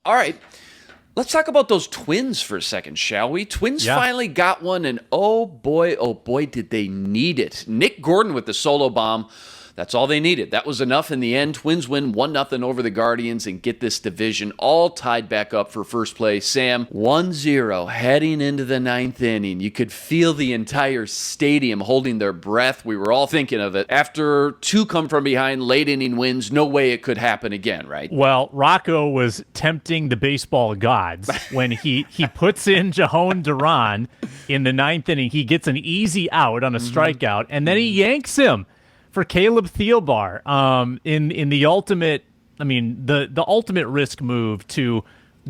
All right. Let's talk about those Twins for a second, shall we? Twins finally got one, and oh boy, did they need it. Nick Gordon with the solo bomb. That's all they needed. That was enough in the end. Twins win 1-0 over the Guardians and get this division all tied back up for first place. Sam, 1-0 heading into the ninth inning. You could feel the entire stadium holding their breath. We were all thinking of it. After two come from behind late inning wins, no way it could happen again, right? Well, Rocco was tempting the baseball gods when he puts in Jajon Duran in the ninth inning. He gets an easy out on a strikeout, and then he yanks him for Caleb Thielbar in the ultimate, the ultimate risk move to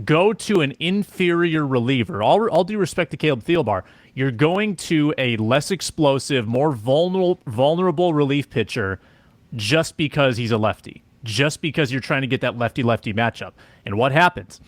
go to an inferior reliever. All due respect to Caleb Thielbar, you're going to a less explosive, more vulnerable relief pitcher just because he's a lefty, just because you're trying to get that lefty-lefty matchup. And what happens?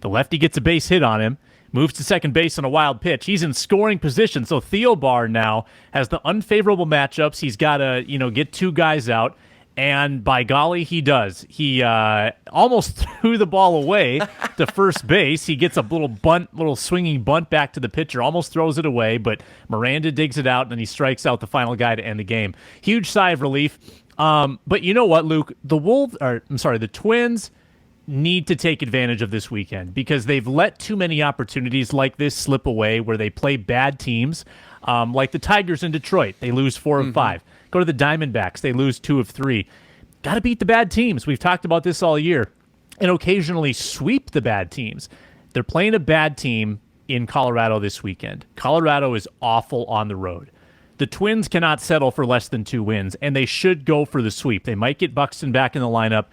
The lefty gets a base hit on him, moves to second base on a wild pitch. He's in scoring position, so Thielbar now has the unfavorable matchups. He's got to, get two guys out, and by golly, he does. He almost threw the ball away to first base. He gets a little swinging bunt back to the pitcher, almost throws it away, but Miranda digs it out, and then he strikes out the final guy to end the game. Huge sigh of relief. But you know what, Luke? The Twins need to take advantage of this weekend because they've let too many opportunities like this slip away where they play bad teams, like the Tigers in Detroit. They lose 4 of 5. Go to the Diamondbacks. They lose 2 of 3. Got to beat the bad teams. We've talked about this all year. And occasionally sweep the bad teams. They're playing a bad team in Colorado this weekend. Colorado is awful on the road. The Twins cannot settle for less than 2 wins, and they should go for the sweep. They might get Buxton back in the lineup.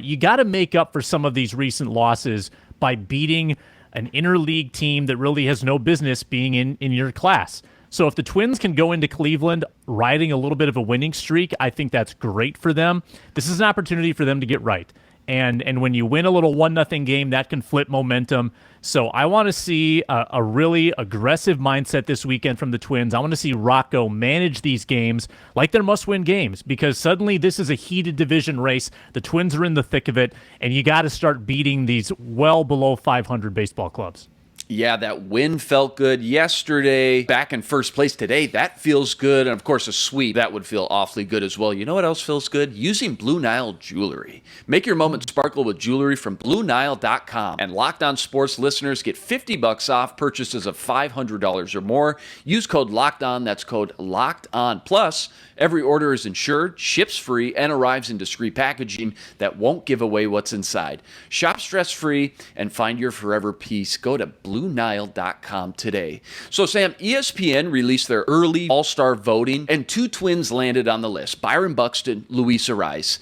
You got to make up for some of these recent losses by beating an interleague team that really has no business being in your class. So if the Twins can go into Cleveland riding a little bit of a winning streak, I think that's great for them. This is an opportunity for them to get right. And when you win a little 1-0 game, that can flip momentum. So I want to see a really aggressive mindset this weekend from the Twins. I want to see Rocco manage these games like they're must-win games because suddenly this is a heated division race. The Twins are in the thick of it, and you got to start beating these well below 500 baseball clubs. Yeah, that win felt good yesterday. Back in first place today, that feels good. And of course, a sweep, that would feel awfully good as well. You know what else feels good? Using Blue Nile jewelry. Make your moment sparkle with jewelry from BlueNile.com. And Locked On Sports listeners get $50 off purchases of $500 or more. Use code Locked On. That's code Locked On. Plus, every order is insured, ships free, and arrives in discreet packaging that won't give away what's inside. Shop stress-free and find your forever piece. Go to BlueNile.com today. So, Sam, ESPN released their early All-Star voting, and 2 Twins landed on the list, Byron Buxton, Luis Arraez.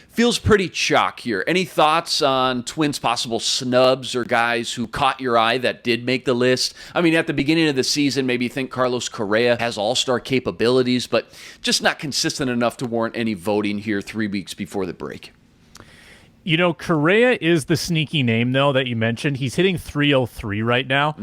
Feels pretty chalk here. Any thoughts on Twins' possible snubs or guys who caught your eye that did make the list? I mean, at the beginning of the season, maybe you think Carlos Correa has all-star capabilities, but just not consistent enough to warrant any voting here 3 weeks before the break. Correa is the sneaky name, though, that you mentioned. He's hitting 303 right now,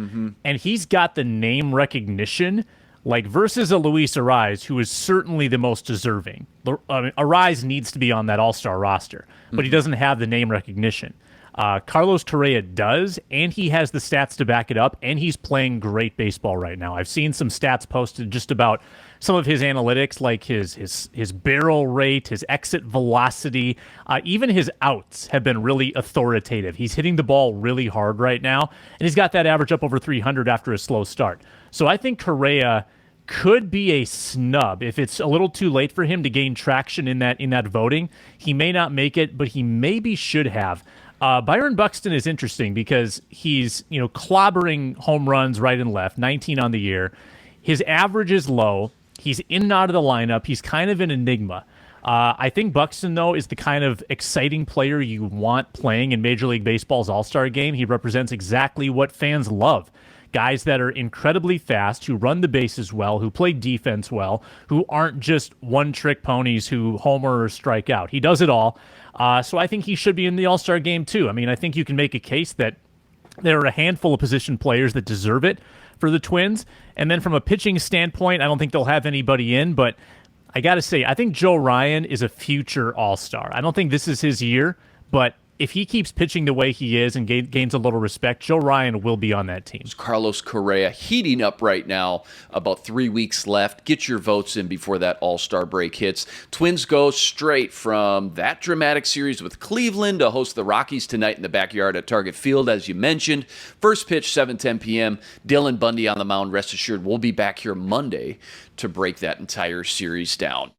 and he's got the name recognition, like versus a Luis Arraez, who is certainly the most deserving. Arraez needs to be on that all-star roster, but he doesn't have the name recognition. Carlos Correa does, and he has the stats to back it up, and he's playing great baseball right now. I've seen some stats posted just about some of his analytics, like his barrel rate, his exit velocity, even his outs have been really authoritative. He's hitting the ball really hard right now, and he's got that average up over 300 after a slow start. So I think Correa could be a snub if it's a little too late for him to gain traction in that voting. He may not make it, but he maybe should have. Byron Buxton is interesting because he's clobbering home runs right and left, 19 on the year. His average is low. He's in and out of the lineup. He's kind of an enigma. I think Buxton, though, is the kind of exciting player you want playing in Major League Baseball's All-Star Game. He represents exactly what fans love. Guys that are incredibly fast, who run the bases well, who play defense well, who aren't just one-trick ponies who homer or strike out. He does it all. So I think he should be in the All-Star Game, too. I mean, I think you can make a case that there are a handful of position players that deserve it for the Twins. And then from a pitching standpoint, I don't think they'll have anybody in, but I got to say, I think Joe Ryan is a future All-Star. I don't think this is his year, but if he keeps pitching the way he is and gains a little respect, Joe Ryan will be on that team. Carlos Correa heating up right now. About 3 weeks left. Get your votes in before that All-Star break hits. Twins go straight from that dramatic series with Cleveland to host the Rockies tonight in the backyard at Target Field, as you mentioned. First pitch, 7:10 p.m. Dylan Bundy on the mound. Rest assured, we'll be back here Monday to break that entire series down.